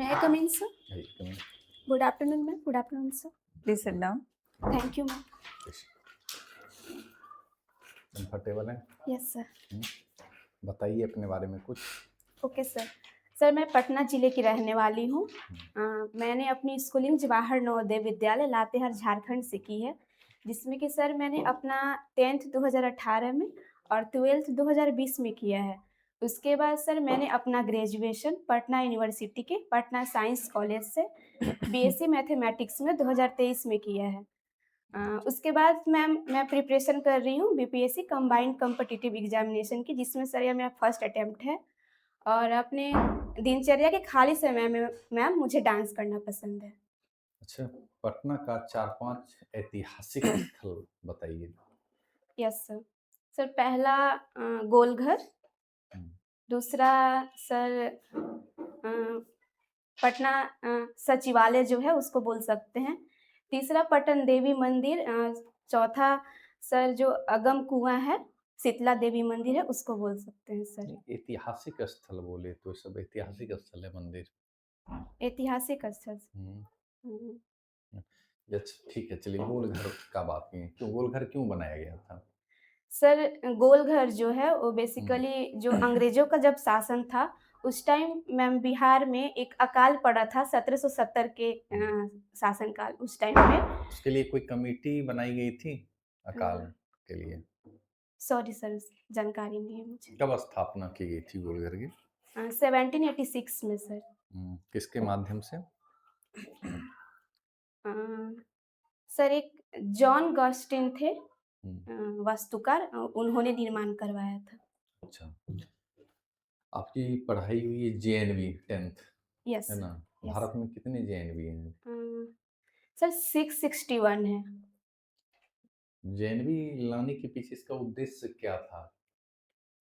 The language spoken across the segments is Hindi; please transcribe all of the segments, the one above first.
May I come in, sir? Hey, come in. Good afternoon, ma'am. Good afternoon, sir. Please sit down. Thank you, ma'am. Yes. Comfortable हैं? Yes, sir. बताइए अपने बारे में कुछ। Okay sir. सर मैं पटना ज़िले की रहने वाली हूँ। मैंने अपनी स्कूलिंग जवाहर नवोदय विद्यालय लातेहार झारखंड से की है, जिसमें कि सर मैंने अपना 10th 2018 में और 12th 2020 में किया है। उसके बाद सर मैंने अपना ग्रेजुएशन पटना यूनिवर्सिटी के पटना साइंस कॉलेज से बीएससी मैथमेटिक्स में 2023 में किया है। उसके बाद मैं प्रिपरेशन कर रही हूँ बीपीएससी कंबाइंड कॉम्पिटिटिव एग्जामिनेशन की, जिसमें सर यह मेरा फर्स्ट अटेम्प्ट है। और अपने दिनचर्या के खाली समय में मैम मुझे डांस करना पसंद है। अच्छा, पटना का 4-5 ऐतिहासिक स्थल बताइए। Yes sir. सर पहला गोलघर, दूसरा सर पटना सचिवालय जो है उसको बोल सकते हैं, तीसरा पटन देवी मंदिर, चौथा सर जो अगम कुआं है शीतला देवी मंदिर है उसको बोल सकते हैं सर। ऐतिहासिक स्थल बोले तो सब ऐतिहासिक स्थल है मंदिर। ऐतिहासिक स्थल। अच्छा ठीक है, चलिए गोलघर का बात की। क्यों गोलघर क्यों बनाया गया था? सर गोलघर जो है वो बेसिकली जो अंग्रेजों का जब शासन था उस टाइम मैम बिहार में एक अकाल पड़ा था 1770 के शासनकाल उस टाइम में। उसके लिए कोई कमेटी बनाई गई थी अकाल के लिए? सॉरी सर, जानकारी नहीं है मुझे। कब स्थापना की गई थी गोलघर की? 1786 में सर। किसके माध्यम से? सर एक जॉन गॉस्टिन थे वास्तुकार, उन्होंने निर्माण करवाया था। अच्छा, आपकी पढ़ाई हुई है जेएनवी 10th यस है ना? यस। भारत में कितने जेएनवी हैं? सर 661 है। जेएनवी लाने के पीछे इसका उद्देश्य क्या था?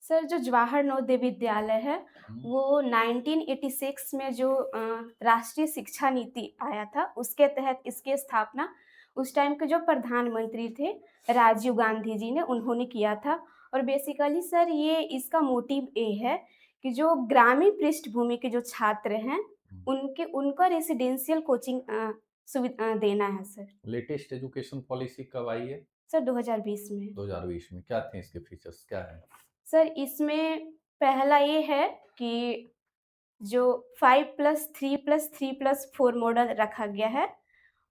सर जो जवाहर नवोदय विद्यालय है वो 1986 में जो राष्ट्रीय शिक्षा नीति आया था उसके तहत इसकी स्थापना उस टाइम के जो प्रधानमंत्री थे राजीव गांधी जी ने उन्होंने किया था। और बेसिकली सर ये इसका मोटिव ये है कि जो ग्रामीण पृष्ठभूमि के जो छात्र हैं उनका रेसिडेंशियल कोचिंग सुविधा देना है सर। लेटेस्ट एजुकेशन पॉलिसी कब आई है? सर 2020 में। 2020 में क्या थे इसके फीचर्स, क्या है? सर इसमें पहला ये है कि जो 5+3+3+4 मॉडल रखा गया है,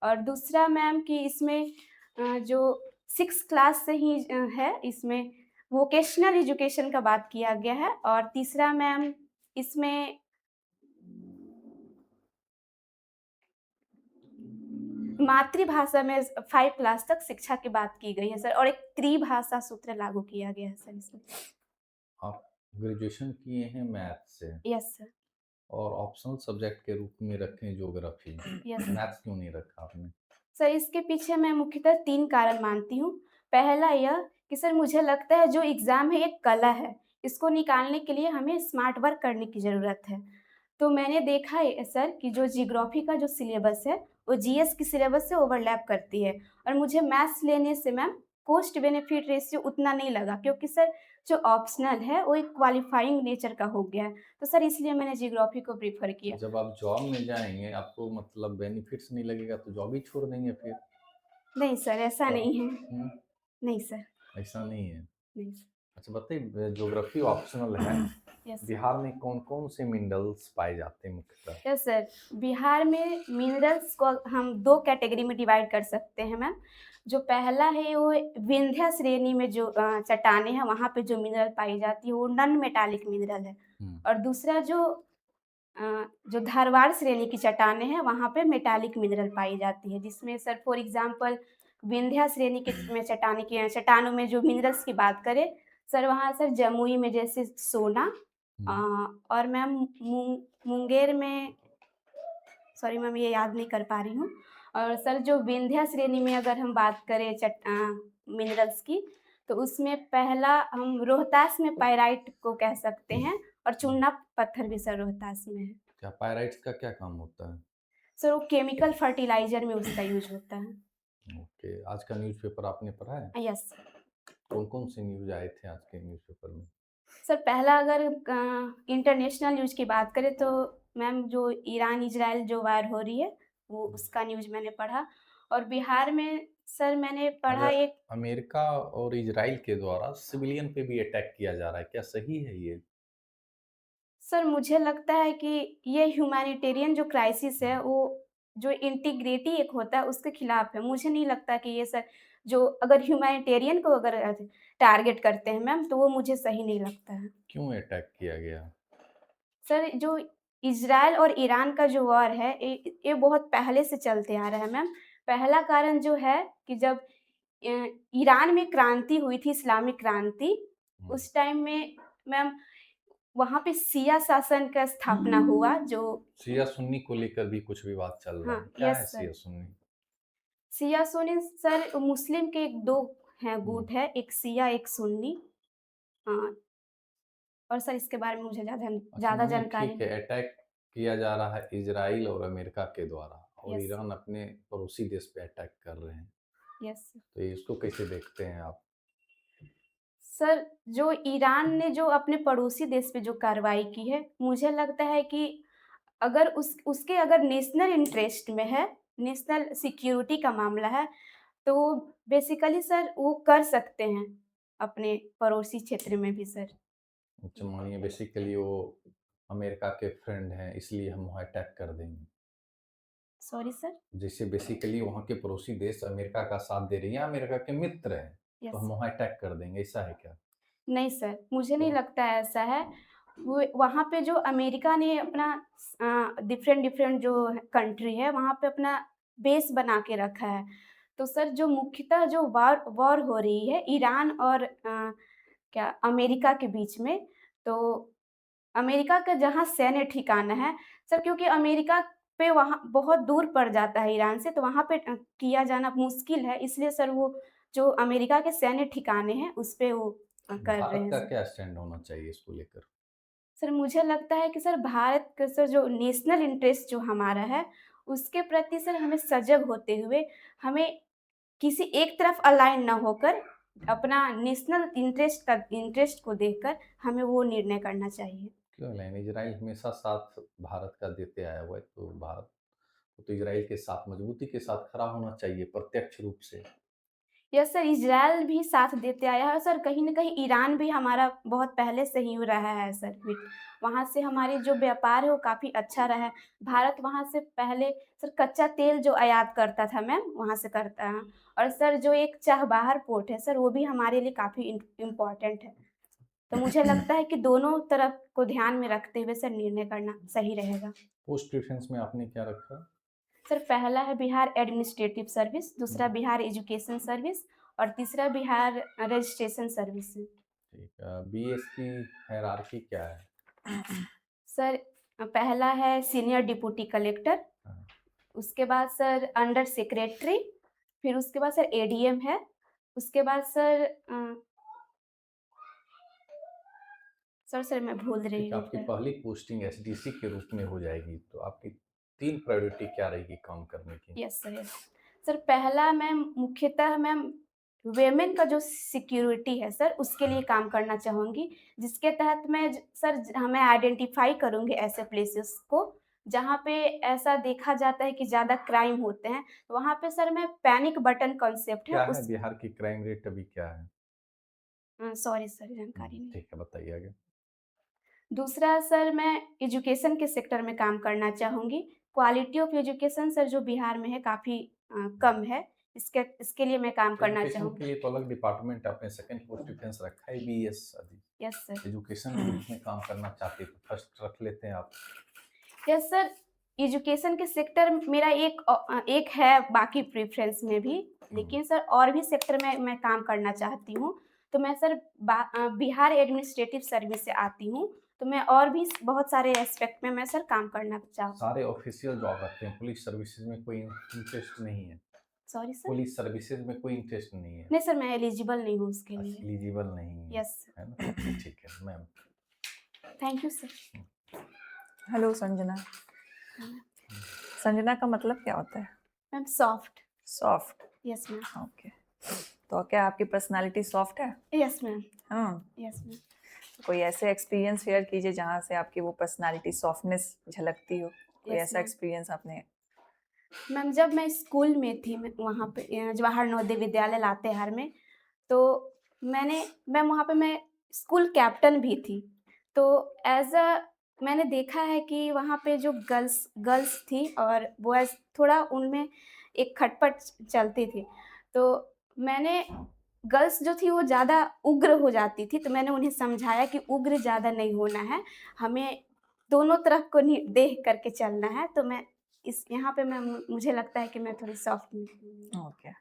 और दूसरा मैम कि इसमें जो 6 क्लास से ही है इसमें वोकेशनल एजुकेशन का बात किया गया है। और तीसरा मैम इसमें मातृभाषा में 5 क्लास तक शिक्षा की बात की गई है सर, और एक त्रिभाषा सूत्र लागू किया गया है सर इसमें। आप ग्रेजुएशन किए हैं मैथ से? Yes sir. और ऑप्शनल सब्जेक्ट के रूप में रखें ज्योग्राफी। यस। मैथ्स क्यों नहीं रखा आपने? सर इसके पीछे मैं मुख्यतः 3 कारण मानती हूँ। पहला यह कि सर मुझे लगता है जो एग्ज़ाम है एक कला है, इसको निकालने के लिए हमें स्मार्ट वर्क करने की ज़रूरत है। तो मैंने देखा है सर कि जो जियोग्राफी का जो सिलेबस है वो जीएस की सिलेबस से ओवरलैप करती है, और मुझे मैथ्स लेने से मैम कॉस्ट बेनिफिट रेशियो उतना नहीं लगा, क्योंकि सर जो ऑप्शनल है वो एक क्वालिफाइंग नेचर का हो गया है। तो सर इसलिए मैंने जियोग्राफी को प्रेफर किया। जब आप जॉब में जाएंगे आपको मतलब बेनिफिट्स नहीं लगेगा तो जॉब ही छोड़ देंगे फिर? नहीं सर ऐसा नहीं है। नहीं सर। ऐसा नहीं है। नहीं सर। अच्छा बताइए, ज्योग्राफी ऑप्शनल है, यस बिहार में कौन कौन से मिनरल्स पाए जाते हैं मुख्यतः? Yes sir. बिहार में मिनरल्स को हम 2 कैटेगरी में डिवाइड कर सकते हैं मैम। जो पहला है वो विंध्य श्रेणी में जो चट्टानें हैं वहाँ पे जो मिनरल पाई जाती है वो नॉन मेटालिक मिनरल है। और दूसरा जो धारवाड़ श्रेणी की चट्टानें हैं वहाँ पे मेटालिक मिनरल पाई जाती है, जिसमें सर फॉर एग्जांपल विंध्य श्रेणी के में चट्टानों में जो मिनरल्स की बात करें सर, वहाँ सर जमुई में जैसे सोना, और मैम मुंगेर में, सॉरी मैम ये याद नहीं कर पा रही हूँ। और सर जो विंध्य श्रेणी में अगर हम बात करें मिनरल्स की, तो उसमें पहला हम रोहतास में पाइराइट को कह सकते हैं, और चूना पत्थर भी सर रोहतास में है। क्या पायराइट्स का क्या काम होता है? सर वो केमिकल फर्टिलाइजर में उसका यूज होता है। ओके, आज का न्यूज़पेपर आपने पढ़ा है? यस। कौन कौन से न्यूज़ आए थे आज के न्यूज़पेपर में? सर पहला अगर इंटरनेशनल न्यूज की बात करें तो मैम जो ईरान इज़राइल जो वार हो रही है, वो उसका न्यूज़ मैंने पढ़ा। और बिहार में सर मैंने पढ़ा अगर एक अमेरिका और इज़राइल के द्वारा सिविलियन पे भी अटैक किया जा रहा है, क्या सही है ये? सर मुझे लगता है कि ये ह्यूमैनिटेरियन जो क्राइसिस है, हुँ। वो जो इंटीग्रिटी एक होता है, उसके खिलाफ है। मुझे नहीं लगता कि ये सर जो अगर ह्यूमैनिटेरियन को अगर टारगेट करते हैं मैम, तो वो मुझे सही नहीं लगता है। क्यों अटैक किया गया? सर जो इज़राइल और ईरान का जो वॉर है, ये बहुत पहले से चलते आ रहा है मैम। पहला कारण जो है कि जब अ, ईरान में क्रांति हुई थी, इस्लामिक क्रांति, हुँ। उस टाइम में मैम वहाँ पे शिया शासन का स्थापना हुआ जो शिया सुन्नी को लेकर भी कुछ विवाद चल रहा हाँ, है। क्या यस है सर। शिया सुन्नी? शिया सुन्नी सर मुस्लिम के 2 हैं हुँ। गुट है, एक शिया, एक सुन्नी। हाँ, और सर इसके बारे में मुझे अच्छा, ज़्यादा मानिए जानकारी ठीक है, नहीं। अटैक किया जा रहा है इज़राइल और अमेरिका के द्वारा और यस, ईरान अपने पड़ोसी देश पे अटैक कर रहे हैं। Yes sir. तो इसको कैसे देखते हैं आप? सर, जो ईरान ने जो अपने पड़ोसी देश पे जो कार्रवाई की है, मुझे लगता है कि अगर उसके अगर नेशनल इंटरेस्ट में है, नेशनल सिक्योरिटी का मामला है, तो बेसिकली सर वो कर सकते हैं, अपने पड़ोसी क्षेत्र में भी सर। अच्छा, मानिए बेसिकली वो अमेरिका के फ्रेंड हैं, इसलिए हम वहाँ अटैक कर देंगे। Sorry sir? जैसे बेसिकली वहाँ के पड़ोसी देश अमेरिका का साथ दे रही हैं, अमेरिका के मित्र हैं, तो यस। हम वहाँ अटैक कर देंगे, ऐसा है क्या? नहीं सर, मुझे तो नहीं लगता है ऐसा है। वो वहाँ पे जो अमेरिका ने अपना डिफरेंट-डिफरेंट जो कंट्री है, वहाँ पे अपना बेस बना के रखा है। तो सर जो मुख्यतः जो वॉर वॉर हो रही है ईरान और क्या अमेरिका के बीच में, तो अमेरिका का जहाँ सैन्य ठिकाना है, सर क्योंकि अमेरिका पे वहाँ बहुत दूर पड़ जाता है ईरान से, तो वहाँ पे किया जाना मुश्किल है, इसलिए सर वो जो अमेरिका के सैन्य ठिकाने हैं, उस पे वो कर रहे भारत हैं का सर। क्या स्टैंड होना चाहिए इसको लेकर? सर मुझे लगता है कि सर भारत का सर जो नेशनल इंटरेस्ट जो हमारा है, उसके प्रति सर हमें सजग होते हुए, हमें किसी एक तरफ अलाइन ना होकर, अपना नेशनल इंटरेस्ट को देखकर हमें वो निर्णय करना चाहिए। क्यों लाइन इज़राइल हमेशा साथ भारत का देते आया हुआ है, तो भारत को तो इज़राइल के साथ मजबूती के साथ खड़ा होना चाहिए प्रत्यक्ष रूप से। यस सर, इज़राइल भी साथ देते आया है और सर कहीं न कहीं ईरान भी हमारा बहुत पहले से ही रहा है सर विट वहाँ से हमारी जो व्यापार है वो काफ़ी अच्छा रहा है। भारत वहाँ से पहले सर कच्चा तेल जो आयात करता था मैम, वहाँ से करता है और सर जो एक चाबहार पोर्ट है सर, वो भी हमारे लिए काफ़ी इम्पोर्टेंट है। तो मुझे लगता है कि दोनों तरफ को ध्यान में रखते हुए सर निर्णय करना सही रहेगा। पोस्ट प्रेफ़रेंस में आपने क्या रखा? सर पहला है बिहार एडमिनिस्ट्रेटिव सर्विस, दूसरा हुँ, बिहार एजुकेशन सर्विस और तीसरा बिहार रजिस्ट्रेशन सर्विस है। ठीक है। बीएस की हायरार्की क्या है? सर पहला है सीनियर डिप्टी कलेक्टर, हाँ, उसके बाद सर अंडर सेक्रेटरी, फिर उसके बाद सर एडीएम है, उसके बाद सर सर मैं भूल रही ठीक है, हूँ आपकी फिर। पहली पोस्टिंग एसडीसी के रूप में हो जाएगी, तो आपकी 3 प्रायोरिटी क्या रहेगी काम करने की? Yes sir, yes. सर पहला मैं मुख्यतः मैं वुमेन का जो सिक्योरिटी है सर, उसके लिए काम करना चाहूँगी, जिसके तहत मैं आइडेंटिफ़ाई करूँगी ऐसे प्लेसेस को, जहाँ पे ऐसा देखा जाता है कि ज़्यादा क्राइम होते हैं। वहाँ पे सर मैं पैनिक बटन कॉन्सेप्ट है क्या है उस बिहार की क्राइम रेट अभी क्या है? सॉरी सर जानकारी नहीं। ठीक है, बताइए आगे। दूसरा सर मैं एजुकेशन के सेक्टर में काम करना चाहूँगी। क्वालिटी ऑफ एजुकेशन सर जो बिहार में है काफ़ी कम है। इसके लिए मैं काम करना एजुकेशन के चाहूँगी। लिए तो अलग डिपार्टमेंट आपने सेकंड पोस्ट डिफेंस रखा है बीएस अभी। Yes sir. एजुकेशन के रूप में काम करना चाहते तो फर्स्ट रख लेते हैं आप। यस सर, एजुकेशन के सेक्टर मेरा एक है बाकी प्रेफ़रेंस में भी, हुँ, लेकिन सर और भी सेक्टर में मैं काम करना चाहती हूँ। तो मैं सर बिहार एडमिनिस्ट्रेटिव सर्विस से आती हूँ, तो मैं और भी बहुत सारे एस्पेक्ट में मैं सर काम करना सारे ऑफिशियल जॉब रखते हैं, पुलिस सर्विसेज में कोई इंटरेस्ट नहीं है। Sorry sir? पुलिस सर्विसेज में कोई इंटरेस्ट नहीं है। नहीं सर, मैं एलिजिबल नहीं हूँ उसके लिए। एलिजिबल नहीं है, यस, है ना? ठीक है, ma'am. Thank you sir. Hello Sanjana. Sanjana का मतलब क्या होता है? Ma'am soft. Soft. Yes ma'am. Okay. तो क्या आपकी पर्सनालिटी सॉफ्ट है? Yes ma'am. हाँ। Yes ma'am. कोई ऐसे एक्सपीरियंस शेयर कीजिए जहाँ से आपकी वो पर्सनालिटी सॉफ्टनेस झलकती हो, कोई यस ऐसा मैम। एक्सपीरियंस आपने। मैम जब मैं स्कूल में थी, मैं वहाँ पे जवाहर नवोदय विद्यालय लातेहार में, तो मैं स्कूल कैप्टन भी थी। तो एज़ अ मैंने देखा है कि वहाँ पे जो गर्ल्स गर्ल्स थी और बॉयज़, थोड़ा उनमें एक खटपट चलती थी। तो मैंने गर्ल्स जो थी वो ज़्यादा उग्र हो जाती थी, तो मैंने उन्हें समझाया कि उग्र ज़्यादा नहीं होना है, हमें दोनों तरफ को देख करके चलना है। तो मैं इस यहाँ पे मुझे लगता है कि मैं थोड़ी सॉफ्ट निकली। ओके,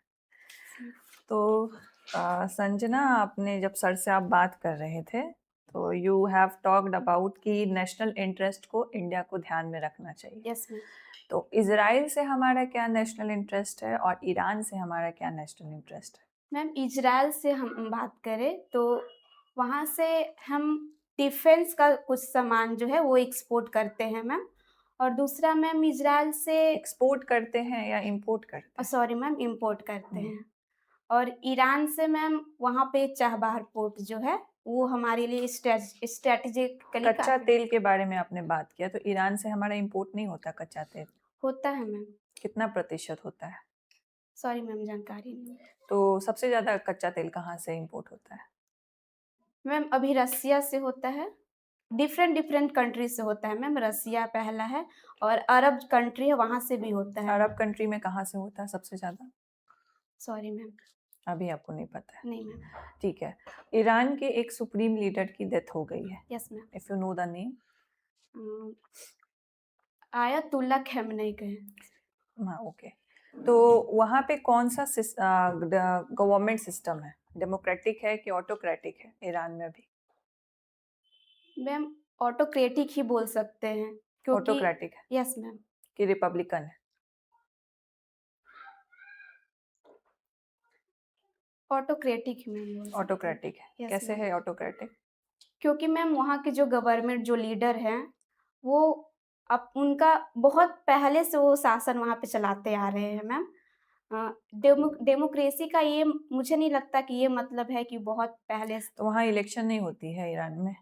तो संजना, आपने जब सर से आप बात कर रहे थे तो यू हैव टॉक्ड अबाउट कि नेशनल इंटरेस्ट को इंडिया को ध्यान में रखना चाहिए। Yes ma'am. तो इजराइल से हमारा क्या नेशनल इंटरेस्ट है और ईरान से हमारा क्या नेशनल इंटरेस्ट है? मैम इज़राइल से हम बात करें तो वहाँ से हम डिफेंस का कुछ सामान जो है वो एक्सपोर्ट करते हैं मैम। और दूसरा मैम इज़राइल से एक्सपोर्ट करते हैं या इंपोर्ट करते हैं? सॉरी मैम, इम्पोर्ट करते हम्म। हैं। और ईरान से मैम वहाँ पे चाबहार पोर्ट जो है वो हमारे लिए स्ट्रेटेजिकली कच्चा काफ़ी तेल के बारे में आपने बात किया, तो ईरान से हमारा इंपोर्ट नहीं होता कच्चा तेल? होता है मैम। कितना प्रतिशत होता है? सॉरी मैम, जानकारी नहीं है। तो सबसे ज्यादा कच्चा तेल कहाँ से इंपोर्ट होता है? मैम अभी रसिया से होता है, डिफरेंट डिफरेंट कंट्री से होता है मैम। रसिया पहला है और अरब कंट्री है, वहाँ से भी होता है। अरब कंट्री में कहाँ से होता है सबसे ज्यादा? सॉरी मैम, अभी आपको नहीं पता है? नहीं मैम। ठीक है। ईरान के एक सुप्रीम लीडर की डेथ हो गई है, yes ma'am. If you know the name. Ayatollah Khamenei के। हाँ, ओके। तो वहाँ पे कौन सा गवर्नमेंट सिस्टम है, डेमोक्रेटिक है कि ऑटोक्रेटिक है ईरान में अभी? मैम ऑटोक्रेटिक ही बोल सकते हैं, क्योंकि ऑटोक्रेटिक है यस मैम, कि रिपब्लिकन है? ऑटोक्रेटिक ही मैम बोल सकते हैं। ऑटोक्रेटिक है। यस कैसे मैम, है ऑटोक्रेटिक? क्योंकि मैम वहाँ के जो गवर्नमेंट जो लीडर हैं वो अब उनका बहुत पहले से वो शासन वहाँ पे चलाते आ रहे हैं मैम। डेमोक्रेसी का ये मुझे नहीं लगता कि ये मतलब है कि बहुत पहले से। तो वहाँ इलेक्शन नहीं होती है ईरान में?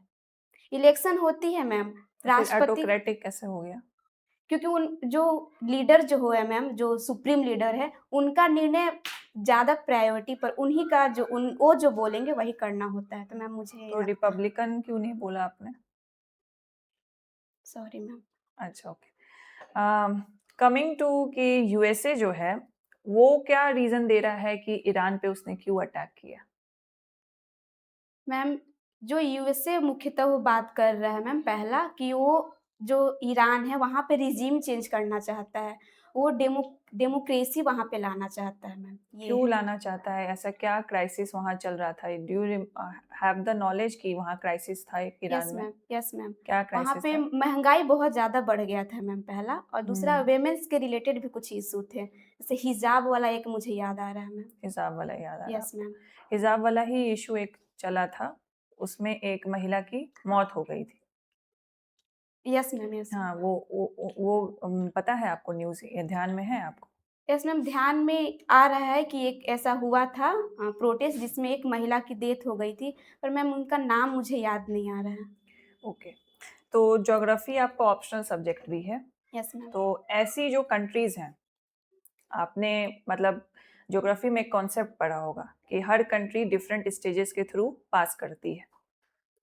इलेक्शन होती है मैम, तो फिर राष्ट्रपति, ऑटोक्रेटिक कैसे हो गया? क्योंकि उन जो लीडर जो हो है मैम, जो सुप्रीम लीडर है, उनका निर्णय ज़्यादा प्रायोरिटी पर उन्हीं का जो वो जो बोलेंगे वही करना होता है। तो मैम मुझे यही तो लगता है। रिपब्लिकन क्यों नहीं बोला आपने? Sorry ma'am. अच्छा, ओके। कमिंग टू कि यूएसए जो है वो क्या रीजन दे रहा है कि ईरान पे उसने क्यों अटैक किया? मैम जो यूएसए मुख्यतः वो बात कर रहा है मैम, पहला कि वो जो ईरान है वहाँ पे रिजीम चेंज करना चाहता है, वो डेमोक्रेसी वहाँ पे लाना चाहता है मैम, ये क्यों है। लाना चाहता है? ऐसा क्या क्राइसिस वहाँ चल रहा था? Do you have the knowledge कि वहाँ क्राइसिस था एक ईरान में? Yes ma'am. क्या वहाँ क्राइसिस पे था? महंगाई बहुत ज़्यादा बढ़ गया था मैम, पहला। और दूसरा हम्म, वेमेंस के रिलेटेड भी कुछ इशू थे, जैसे हिजाब वाला एक मुझे याद आ रहा है मैम। हिजाब वाला याद आ रहा यस है? मैम। हिजाब वाला ही इशू एक चला था, उसमें एक महिला की मौत हो गई थी। Yes ma'am. यस हाँ, वो पता है आपको? न्यूज़ ये ध्यान में है आपको? यस मैम, ध्यान में आ रहा है कि एक ऐसा हुआ था प्रोटेस्ट, जिसमें एक महिला की डेथ हो गई थी, पर मैम उनका नाम मुझे याद नहीं आ रहा है। ओके। तो ज्योग्राफी आपका ऑप्शनल सब्जेक्ट भी है। Yes ma'am. तो ऐसी जो कंट्रीज हैं, आपने मतलब ज्योग्राफी में एक कॉन्सेप्ट पढ़ा होगा कि हर कंट्री डिफरेंट स्टेजेस के थ्रू पास करती है।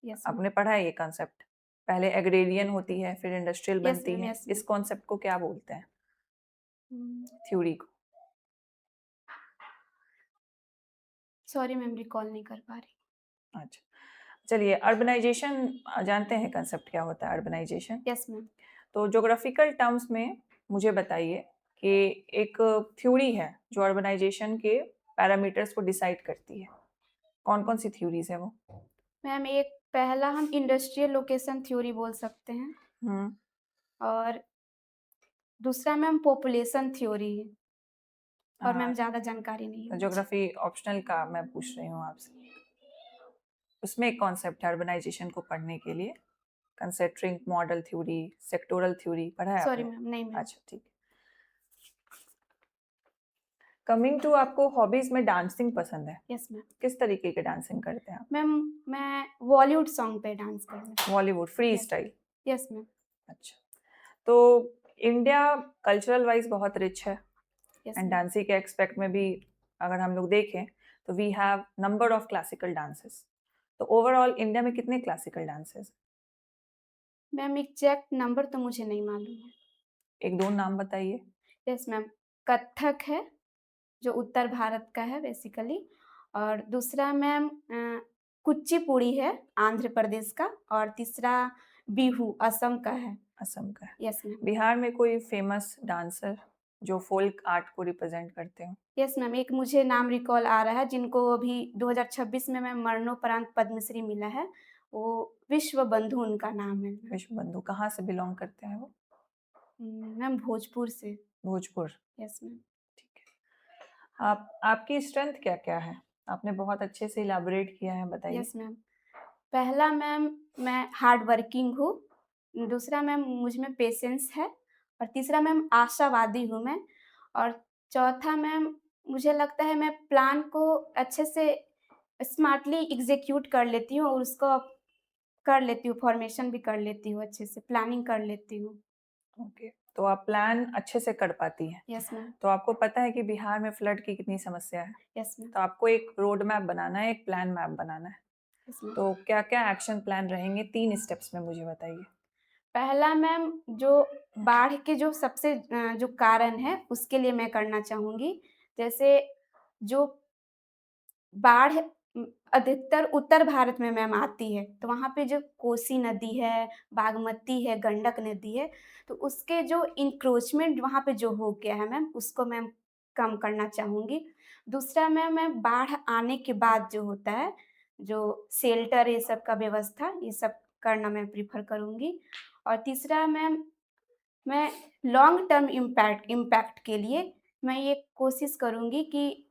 Yes ma'am. आपने पढ़ा है ये कॉन्सेप्ट? पहले एग्रेरियन होती है, फिर इंडस्ट्रियल यस बनती मैम। है। यस इस कॉन्सेप्ट को क्या बोलते हैं, मैम। थ्योरी को? सॉरी मैम, रिकॉल नहीं कर पा रही। अच्छा, चलिए। अर्बनाइजेशन जानते हैं कंसेप्ट क्या होता है अर्बनाइजेशन? Yes ma'am. तो ज्योग्राफिकल टर्म्स में मुझे बताइए कि एक थ्योरी है जो अर्बनाइजेशन के पैरामीटर्स को डिसाइड करती है। कौन कौन सी थ्योरीज है वो? मैम एक पहला हम इंडस्ट्रियल लोकेशन थ्योरी बोल सकते हैं, हम्म। और दूसरा मैम पॉपुलेशन थ्योरी, और मैम हाँ, ज़्यादा जानकारी नहीं है मुझे। ज्योग्राफी ऑप्शनल का मैं पूछ रही हूँ आपसे। उसमें एक कॉन्सेप्ट है अर्बनाइजेशन को पढ़ने के लिए, concentric model theory, sectoral theory, पढ़ा है सॉरी आपने? मैम, नहीं मैम। अच्छा, ठीक है। कमिंग टू आपको हॉबीज में डांसिंग पसंद है, यस मैम। किस तरीके के डांसिंग करते हैं आप? मैम मैं बॉलीवुड सॉन्ग पे डांस करना। Bollywood free yes style? Yes ma'am. अच्छा, तो इंडिया कल्चरल वाइज बहुत रिच है यस एंड मैम। डांसिंग के एक्सपेक्ट में भी अगर हम लोग देखें तो we have number of classical dances. तो ओवरऑल इंडिया में कितने classical dances? Ma'am exact number तो मुझे नहीं मालूम है। एक दो नाम बताइए। यस मैम, कथक है जो उत्तर भारत का है बेसिकली, और दूसरा मैम कुचिपुड़ी है आंध्र प्रदेश का, और तीसरा बिहू असम का है। असम का है। Yes ma'am. बिहार में कोई फेमस डांसर जो फोल्क आर्ट को रिप्रेजेंट करते हो? यस मैम, एक मुझे नाम रिकॉल आ रहा है जिनको अभी 2026 में मैम मरणोपरांत पद्मश्री मिला है, वो विश्व बंधु उनका नाम है। विश्व बंधु कहाँ से बिलोंग करते हैं वो? मैम भोजपुर से। भोजपुर। Yes ma'am. ठीक है। आपकी स्ट्रेंथ क्या क्या है? आपने बहुत अच्छे से इलाबोरेट किया है, बताइए। यस मैम, पहला मैम मैं हार्ड वर्किंग हूँ, दूसरा मैम मुझ में पेशेंस है, और तीसरा मैम आशावादी हूँ मैं, और चौथा मैम मुझे लगता है मैं प्लान को अच्छे से स्मार्टली एग्जीक्यूट कर लेती हूँ, और उसको कर लेती हूँ, फॉर्मेशन भी कर लेती हूँ, अच्छे से प्लानिंग कर लेती हूँ। ओके, तो आप प्लान अच्छे से कर पाती हैं। Yes ma'am. तो आपको पता है कि बिहार में फ्लड की कितनी समस्या है, यस मैम। तो आपको एक रोड मैप बनाना है, एक प्लान मैप बनाना है। Yes ma'am. तो क्या क्या एक्शन प्लान रहेंगे 3 स्टेप्स में, मुझे बताइए। पहला मैम जो बाढ़ के जो सबसे जो कारण है उसके लिए मैं करना चाहूँगी, जैसे जो बाढ़ अधिकतर उत्तर भारत में मैम आती है, तो वहाँ पे जो कोसी नदी है, बागमती है, गंडक नदी है, तो उसके जो इंक्रोचमेंट वहाँ पे जो हो गया है मैम, उसको मैम कम करना चाहूँगी। दूसरा मैम मैं बाढ़ आने के बाद जो होता है, जो शेल्टर ये सब का व्यवस्था, ये सब करना मैं प्रेफ़र करूँगी। और तीसरा मैम मैं लॉन्ग टर्म इम्पैक्ट के लिए मैं ये कोशिश करूँगी कि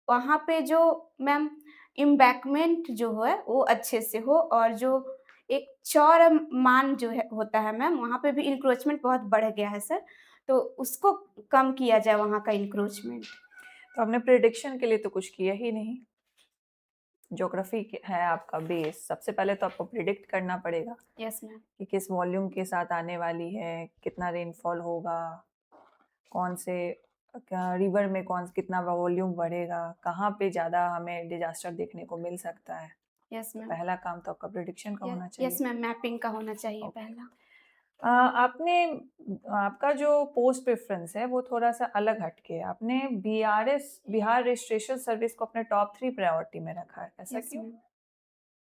वहाँ पे जो मैम एम्बैंकमेंट जो है वो अच्छे से हो, और जो एक चौड़ मान जो है होता है मैम, वहाँ पे भी इंक्रोचमेंट बहुत बढ़ गया है सर, तो उसको कम किया जाए वहाँ का इंक्रोचमेंट। तो आपने प्रिडिक्शन के लिए तो कुछ किया ही नहीं। ज्योग्राफी है आपका बेस, सबसे पहले तो आपको प्रिडिक्ट करना पड़ेगा यस मैम। कि किस वॉल्यूम के साथ आने वाली है, कितना रेनफॉल होगा, कौन से रिवर में कितना वॉल्यूम बढ़ेगा, कहाँ पे ज़्यादा हमें डिजास्टर देखने को मिल सकता है। Yes ma'am. पहला काम तो आपका प्रिडिक्शन का होना चाहिए। यस मैम, मैपिंग का होना चाहिए ओके। पहला। आपने आपका जो पोस्ट प्रेफरेंस है वो थोड़ा सा अलग हटके है। आपने बिहार रजिस्ट्रेशन सर्विस को अपने टॉप 3 प्रायोरिटी में रखा है, ऐसा यस क्यों? मैम।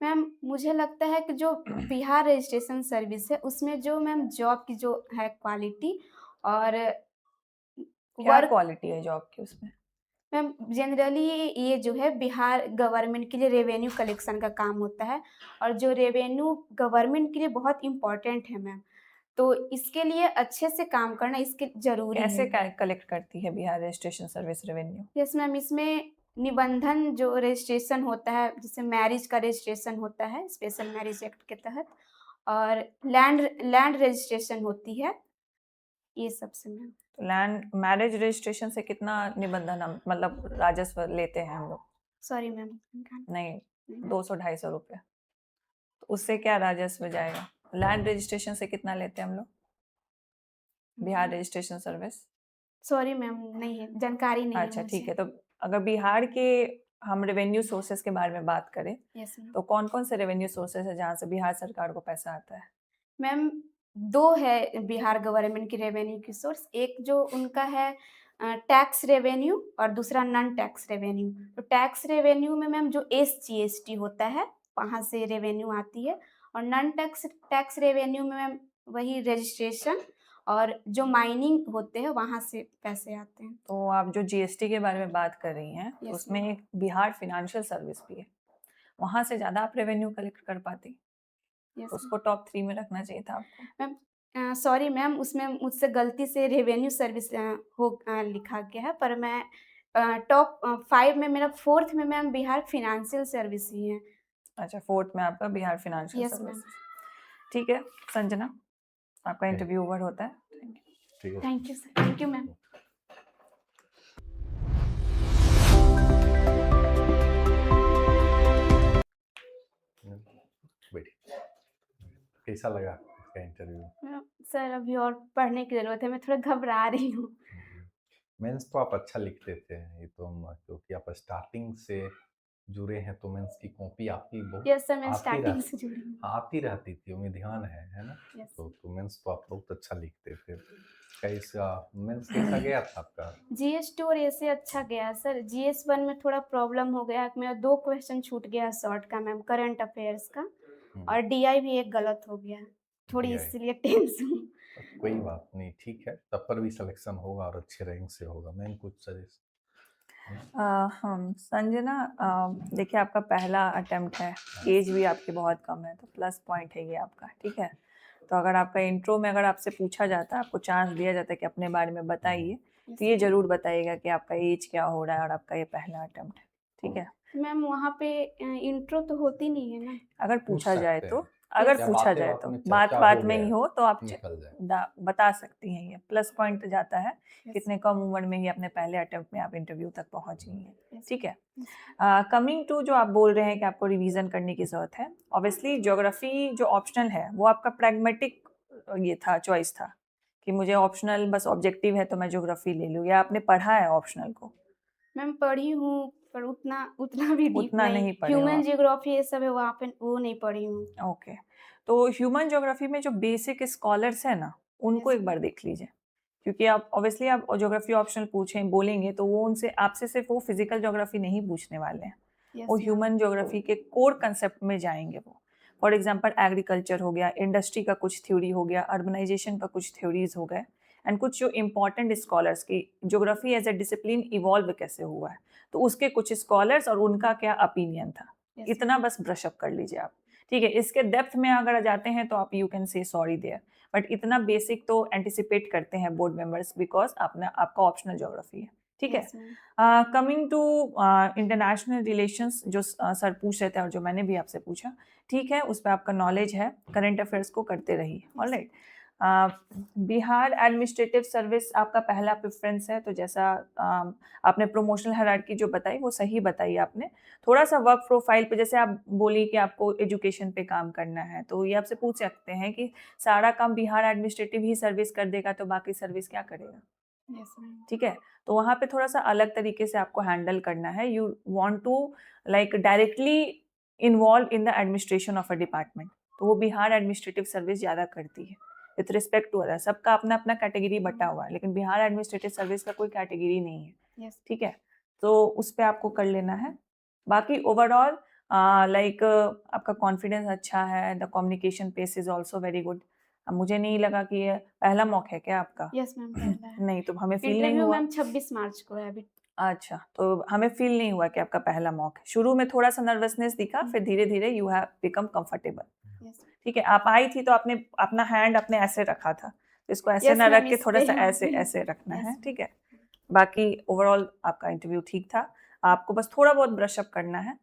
मैम मुझे लगता है कि जो बिहार रजिस्ट्रेशन सर्विस है उसमें जो मैम जॉब की जो है क्वालिटी और क्या वर्क, क्वालिटी है जॉब की उसमें? मैम जनरली ये जो है बिहार गवर्नमेंट के लिए रेवेन्यू कलेक्शन का काम होता है, और जो रेवेन्यू गवर्नमेंट के लिए बहुत इम्पोर्टेंट है मैम, तो इसके लिए अच्छे से काम करना इसके ज़रूरी कैसे है। कलेक्ट करती है Bihar registration service revenue? Yes ma'am, इसमें निबंधन जो रजिस्ट्रेशन होता है, जैसे मैरिज का रजिस्ट्रेशन होता है स्पेशल मैरिज एक्ट के तहत, और लैंड लैंड रजिस्ट्रेशन होती है, ये सब से मैम। तो लैंड मैरिज रजिस्ट्रेशन से कितना निबंधन हम मतलब राजस्व लेते हैं हम लोग? Sorry ma'am. नहीं, नहीं। 200-250 रुपये। तो उससे क्या राजस्व जाएगा? लैंड रजिस्ट्रेशन से कितना लेते हैं हम लोग Bihar registration service? Sorry ma'am, नहीं है, जानकारी नहीं है अच्छा, मुझे। ठीक है। तो अगर बिहार के हम रेवेन्यू सोर्सेज के बारे में बात करें यस मैम। तो कौन कौन से रेवेन्यू सोर्सेज है जहाँ से बिहार सरकार को पैसा आता है? मैम 2 है बिहार गवर्नमेंट की रेवेन्यू की सोर्स, एक जो उनका है टैक्स रेवेन्यू, और दूसरा नॉन टैक्स रेवेन्यू। तो टैक्स रेवेन्यू में मैम जो एसजीएसटी होता है वहाँ से रेवेन्यू आती है, और नॉन टैक्स टैक्स रेवेन्यू में मैम वही रजिस्ट्रेशन और जो माइनिंग होते हैं वहाँ से पैसे आते हैं। तो आप जो जीएसटी के बारे में बात कर रही हैं Yes, उसमें एक बिहार फिनेंशियल सर्विस भी है, वहाँ से ज़्यादा आप रेवेन्यू कलेक्ट कर पाती, यस उसको टॉप 3 में रखना चाहिए था आपको। मैम, सॉरी मैम, उसमें मुझसे गलती से रेवेन्यू सर्विस लिखा गया है, पर मैं टॉप 5 में, मेरा 4th में मैम बिहार फिनेंशियल सर्विस ही है। अच्छा, 4th में आपका Bihar financial yes ma'am. Service. ठीक है संजना, आपका इंटरव्यू ओवर होता है। ठीक है। Thank you sir, thank you ma'am. बैठिए। कैसा लगा इसका इंटरव्यू? सर अभी और पढ़ने की ज़रूरत है, मैं थोड़ा घबरा रही हूँ। मेंस तो आप अच्छा लिखते थे, ये तो क्योंकि आप स्टार्टिंग से जुड़े हैं तो मेंस की कॉपी आपकी बहुत यस सर, मैं आती स्टार्टिंग रह से जुड़ी हूँ। आती रहती थी, हमें ध्यान है ना? यस तो मेंस तो आप बहुत अच्छा लिखते थे। कैसा मेंस कैसा गया था आपका? जीएस 2 और ऐसे अच्छा गया सर। जीएस 1 में थोड़ा प्रॉब्लम हो गया, मेरा 2 क्वेश्चन छूट गया शॉर्ट का मैम, करंट अफेयर्स का, और डीआई भी एक गलत हो गया। थोड़ी DI इसीलिए टेंस हूँ। कोई बात नहीं, ठीक है, तब पर भी सिलेक्शन होगा और अच्छे रैंक से होगा। मैम कुछ सजेस्ट? हम संजना, देखिए आपका पहला अटेम्प्ट है, एज भी आपकी बहुत कम है, तो प्लस पॉइंट है ये आपका, ठीक है। तो अगर आपका इंट्रो में अगर आपसे पूछा जाता है, आपको चांस दिया जाता है कि अपने बारे में बताइए, तो ये ज़रूर बताइएगा कि आपका एज क्या हो रहा है और आपका ये पहला अटेम्प्ट है, ठीक है। मैम वहाँ पे इंट्रो तो होती नहीं है ना? अगर पूछ पूछा जाए सकते तो, हैं, अगर या पूछा बातें जाए बात तो में बात चर्चा बात हो में गया ही हो तो आप निकल जाए। बता सकती हैं, ये प्लस पॉइंट जाता है। Yes. कितने कम उम्र में ही अपने पहले अटेम्प्ट में आप इंटरव्यू तक पहुंच गई हैं, Yes. ठीक है। Yes. कमिंग टू जो आप बोल रहे हैं कि आपको रिवीजन करने की ज़रूरत है, ऑब्वियसली ज्योग्राफी जो ऑप्शनल है वो आपका प्रैग्मेटिक ये था, चॉइस था कि मुझे ऑप्शनल बस ऑब्जेक्टिव है तो मैं ज्योग्राफी ले लूँ, या आपने पढ़ा है ऑप्शनल को? मैम पढ़ी हूँ, पर उतना उतना भी डीप उतना नहीं। नहीं पढ़े हो ह्यूमन आप। जियोग्राफी ये सब है, वहाँ पे वो नहीं पढ़ी हूँ। ओके, तो ह्यूमन ज्योग्राफी में जो बेसिक स्कॉलर्स हैं ना, उनको Yes. एक बार देख लीजिए, क्योंकि आप ऑब्वियसली आप ज्योग्राफी ऑप्शनल पूछें बोलेंगे तो वो उनसे आपसे सिर्फ वो फिजिकल ज्योग्राफी नहीं पूछने वाले हैं, Yes, वो ma'am. ह्यूमन ज्योग्राफी के कोर कंसेप्ट में जाएंगे वो। फॉर एग्जांपल एग्रीकल्चर हो गया, इंडस्ट्री का कुछ थ्योरी हो गया, अर्बनाइजेशन का कुछ थ्योरीज हो गए, एंड कुछ जो इम्पॉर्टेंट स्कॉलर्स की geography as a discipline evolve कैसे हुआ है, तो उसके कुछ स्कॉलर्स और उनका क्या ओपिनियन था, Yes, इतना बस ब्रशअप कर लीजिए आप, ठीक है। इसके डेप्थ में अगर जाते हैं तो आप you can say sorry there, but इतना बेसिक तो एंटिसिपेट करते हैं बोर्ड मेंबर्स, बिकॉज आपका ऑप्शनल ज्योग्राफी है, ठीक है। Yes, ma'am. Coming to international relations जो सर पूछ रहे थे और जो मैंने भी आपसे पूछा, ठीक है, उस पर आपका नॉलेज है, करंट अफेयर्स को करते रहिए, ऑलराइट। बिहार एडमिनिस्ट्रेटिव सर्विस आपका पहला प्रेफरेंस है, तो जैसा आपने प्रोमोशनल हायरार्की जो बताई वो सही बताई आपने। थोड़ा सा वर्क प्रोफाइल पे, जैसे आप बोली कि आपको एजुकेशन पे काम करना है, तो ये आपसे पूछ सकते हैं कि सारा काम बिहार एडमिनिस्ट्रेटिव ही सर्विस कर देगा तो बाकी सर्विस क्या करेगा, Yes, ma'am. ठीक है। तो वहाँ पे थोड़ा सा अलग तरीके से आपको हैंडल करना है। You want to like directly involve in the administration of a department, तो वो बिहार एडमिनिस्ट्रेटिव सर्विस ज़्यादा करती है विथ रिस्पेक्ट टू अदर। सबका अपना अपना कैटेगरी बटा हुआ है, लेकिन बिहार एडमिनिस्ट्रेटिव सर्विस का कोई कैटेगरी नहीं है, Yes. ठीक है। तो उस पर आपको कर लेना है। बाकी ओवरऑल लाइक आपका कॉन्फिडेंस अच्छा है, the communication pace is also very good. मुझे नहीं लगा कि ये पहला मॉक है क्या आपका? Yes, ma'am. पहला है। नहीं, तो हमें फील नहीं इंटरव्यू हुआ। मैम 26 मार्च को है अभी। अच्छा, तो हमें फील नहीं हुआ कि आपका पहला मॉक है। शुरू में थोड़ा सा नर्वसनेस दिखा, फिर धीरे धीरे you have become comfortable, Yes. ठीक है। आप आई थी तो आपने अपना हैंड अपने ऐसे रखा था, तो इसको ऐसे Yes, ना रख ma'am, के इस थोड़ा पे सा ही ऐसे हुआ। ऐसे रखना Yes. है, ठीक है। बाकी ओवरऑल आपका इंटरव्यू ठीक था, आपको बस थोड़ा बहुत ब्रशअप करना है,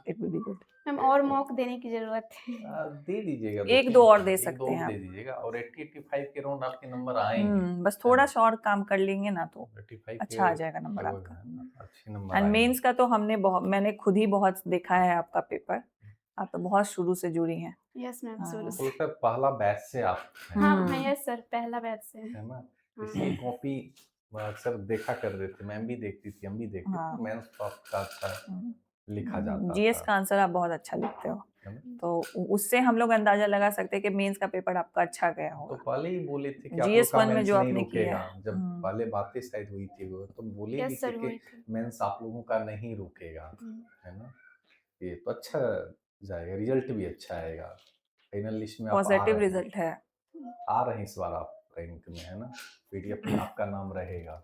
it will be good. Ma'am और मॉक देने की ज़रूरत है। दे दीजिएगा, एक 2-3 दो और दे एक सकते दो हैं और दे आप। दीजिएगा, और 80-85 के राउंड आपके नंबर आएंगे। बस थोड़ा सा और काम कर लेंगे ना तो 85 के अच्छा आ जाएगा नंबर लगभग आपका। है ना, अच्छे नंबर एंड आएंगे। मेंस का तो मैंने खुद ही बहुत देखा है आपका पेपर, आप तो बहुत शुरू से जुड़ी हैं। यस मैम, हाँ। शुरू तो से। लगता है पहला बैच से आप हैं, हाँ हम्म। हाँ, यस सर, पहला बैच से है। है ना? हाँ। इसलिए कॉपी अक्सर देखा कर रहे थे, मैम भी देखती थी, हम भी देखते हाँ। थे, मेंस तो आपका अच्छा लिखा जाता जीएस था, का आंसर आप बहुत अच्छा लिखते हो, है ना? तो उससे हम लोग अंदाजा लगा सकते हैं कि मेंस का पेपर आपका अच्छा गया तो होगा। पहले ही बोले थे कि आप लोग जीएस का 1 में मेंस जो नहीं आपने किया रुकेगा। है। जब पहले बातें शायद हुई थी वो, तो बोले भी यस थे सर, कि वही थी। मेंस आप लोगों का नहीं रुकेगा, है ना? ये तो अच्छा जाएगा, रिजल्ट भी अच्छा आएगा, फाइनल लिस्ट में आप पॉजिटिव रिजल्ट है। आ रहे हैं इस बार आप रैंक में, है ना? पीडीएफ में आपका नाम रहेगा,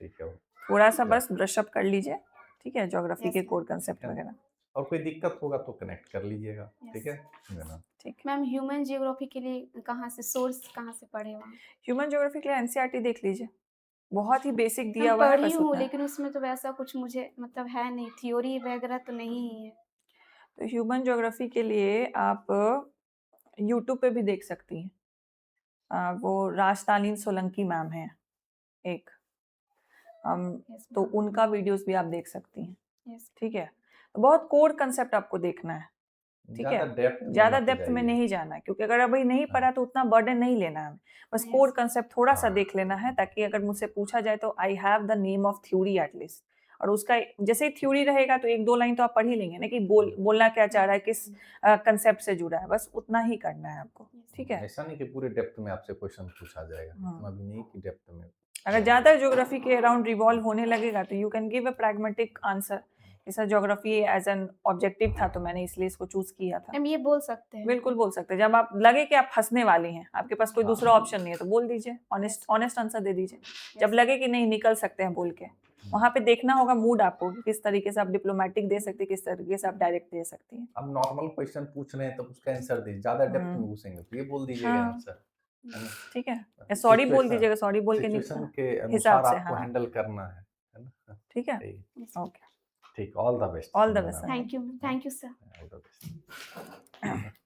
ठीक है। थोड़ा सा बस ब्रशअप कर लीजिए, ठीक है, ज्योग्राफी यस के मैम। कोर कंसेप्ट है ना? वगैरह, और कोई दिक्कत होगा तो कनेक्ट कर लीजिएगा, ठीक है ना? ठीक है। मैम ह्यूमन जियोग्राफी के लिए कहाँ से सोर्स कहाँ से पढ़े वहाँ? ह्यूमन ज्योग्राफी के लिए एनसीईआरटी देख लीजिए, बहुत ही बेसिक दिया मैम हुआ है, पढ़ी बस हूँ, उतना है। लेकिन उसमें तो वैसा कुछ मुझे मतलब है नहीं, थ्योरी वगैरह तो नहीं ही है। तो ह्यूमन ज्योग्राफी के लिए आप यूट्यूब पे भी देख सकती हैं। वो राजतालीन सोलंकी मैम हैं एक, यस तो मैम। उनका वीडियोस भी आप देख सकती हैं, यस। ठीक है। तो बहुत कोर कंसेप्ट आपको देखना है, ठीक ज़्यादा है? डेप्थ में ज़्यादा मत डेप्थ में जाइए। नहीं जाना है, क्योंकि अगर अभी नहीं हाँ। पढ़ा तो उतना बर्डन नहीं लेना है हमें। बस Yes. कोर कंसेप्ट थोड़ा-सा हाँ। देख लेना है, ताकि अगर मुझसे पूछा जाए तो I have the name of theory at least, और उसका जैसे ही थ्योरी रहेगा तो 1-2 लाइन तो आप पढ़ ही लेंगे ना, कि बोलना क्या चाह रहा है, किस कंसेप्ट से जुड़ा है, बस उतना ही करना है आपको। ठीक है? ऐसा नहीं कि पूरे डेप्थ में आपसे क्वेश्चन पूछा जाएगा, हाँ। इतना भी नहीं कि डेप्थ में। अगर ज़्यादा ज्योग्राफी के अराउंड रिवॉल्व होने लगेगा तो you can give a pragmatic answer. जैसा ज्योग्राफी एज एन ऑब्जेक्टिव था तो मैंने इसलिए इसको चूज किया था। हम ये बोल सकते हैं। बिल्कुल बोल सकते हैं, जब आप लगे कि आप फंसने वाली हैं, आपके पास कोई हाँ। दूसरा ऑप्शन नहीं है तो बोल दीजिए, ऑनेस्ट आंसर दे दीजिए। जब लगे कि नहीं निकल सकते हैं बोल के, वहाँ पे देखना होगा मूड आपको कि किस तरीके से आप डिप्लोमेटिक दे सकते हैं, किस तरीके से आप डायरेक्ट दे सकती हैं। अब नॉर्मल क्वेश्चन पूछ रहे हैं तो उसका आंसर दीजिए, ज़्यादा डेप्थ में घुसेंगे तो ये बोल दीजिएगा हाँ। आंसर, है ना? ठीक है, या सॉरी बोल सिचुएशन दीजिएगा, सॉरी बोल के सिचुएशन के हिसाब अनुसार से। आपको हाँ, हैंडल करना है ना? ठीक है, ठीक, Yes. ओके, ठीक, all the best all the Sanjana best. Ma'am, thank you sir. All the best.